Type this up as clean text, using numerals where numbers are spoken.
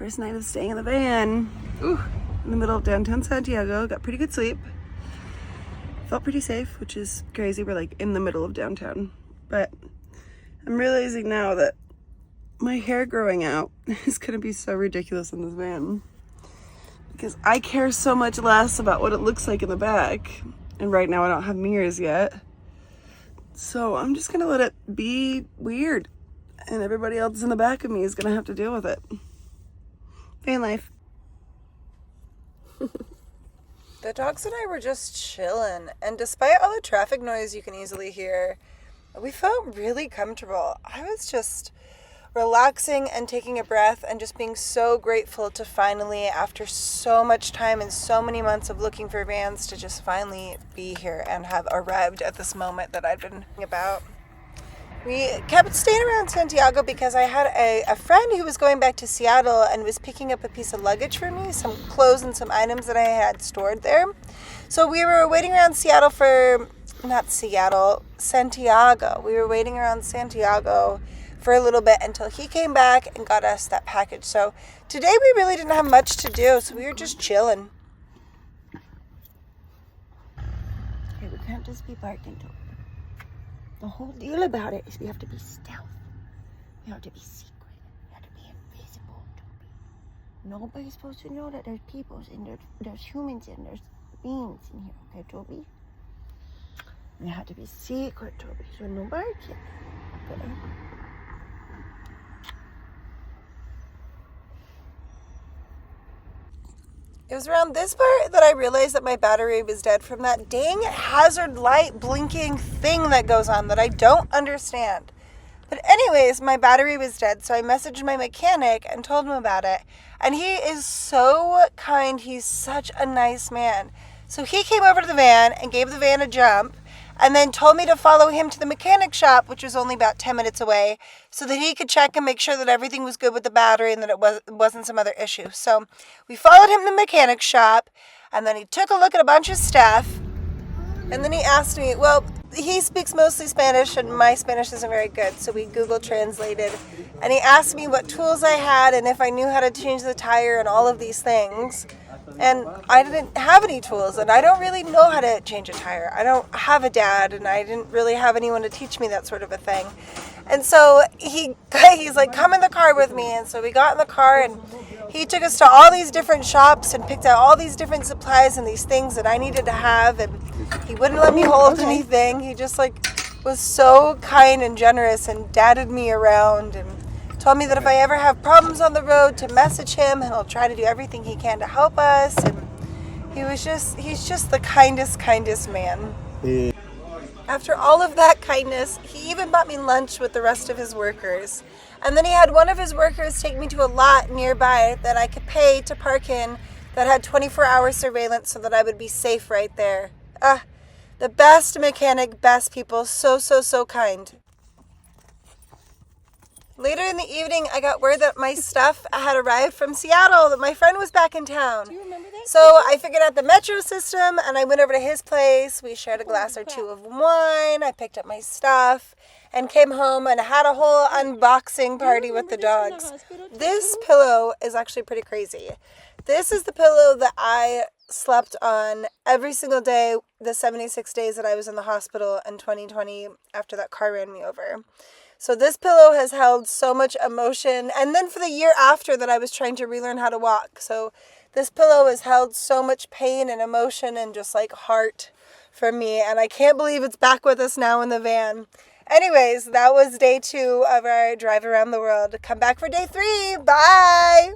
First night of staying in the van. Ooh, in the middle of downtown Santiago. Got pretty good sleep. Felt pretty safe, which is crazy. We're like in the middle of downtown. But I'm realizing now that my hair growing out is gonna be so ridiculous in this van. Because I care so much less about what it looks like in the back. And right now I don't have mirrors yet. So I'm just gonna let it be weird. And everybody else in the back of me is gonna have to deal with it. Van life. The dogs and I were just chilling, and despite all the traffic noise you can easily hear, we felt really comfortable. I was just relaxing and taking a breath and just being so grateful to finally, after so much time and so many months of looking for vans, to just finally be here and have arrived at this moment that I'd been thinking about. We kept staying around Santiago because I had a friend who was going back to Seattle and was picking up a piece of luggage for me, some clothes and some items that I had stored there. So we were waiting around Santiago. We were waiting around Santiago for a little bit until he came back and got us that package. So today we really didn't have much to do, so we were just chilling. Okay, we can't just be barking to it. The whole deal about it is we have to be stealth. We have to be secret. We have to be invisible, Toby. Nobody's supposed to know that there's people and there's humans and there's beings in here, okay, Toby? We have to be secret, Toby, so nobody can. Okay? It was around this part that I realized that my battery was dead from that dang hazard light blinking thing that goes on that I don't understand. But anyways, my battery was dead, so I messaged my mechanic and told him about it. And he is so kind. He's such a nice man. So he came over to the van and gave the van a jump and then told me to follow him to the mechanic shop, which was only about 10 minutes away, so that he could check and make sure that everything was good with the battery and that it wasn't some other issue. So we followed him to the mechanic shop, and then he took a look at a bunch of stuff, and then he asked me, well, he speaks mostly Spanish, and my Spanish isn't very good, so we Google translated, and he asked me what tools I had and if I knew how to change the tire and all of these things. And I didn't have any tools, and I don't really know how to change a tire. I don't have a dad, and I didn't really have anyone to teach me that sort of a thing. And so he's like, come in the car with me. And so we got in the car, and he took us to all these different shops and picked out all these different supplies and these things that I needed to have. And he wouldn't let me hold anything. He just was so kind and generous and dadded me around and told me that if I ever have problems on the road to message him, and he'll try to do everything he can to help us. And he's just the kindest man. Yeah. After all of that kindness, he even bought me lunch with the rest of his workers. And then he had one of his workers take me to a lot nearby that I could pay to park in that had 24-hour surveillance so that I would be safe right there. The best mechanic, best people, so kind. Later in the evening, I got word that my stuff had arrived from Seattle, that my friend was back in town. Do you remember that? So I figured out the metro system, and I went over to his place. We shared a glass or two of wine. I picked up my stuff and came home and had a whole unboxing party with the dogs. This pillow is actually pretty crazy. This is the pillow that I slept on every single day, the 76 days that I was in the hospital in 2020 after that car ran me over. So this pillow has held so much emotion. And then for the year after that, I was trying to relearn how to walk. So this pillow has held so much pain and emotion and just heart for me. And I can't believe it's back with us now in the van. Anyways, that was day 2 of our drive around the world. Come back for day 3. Bye.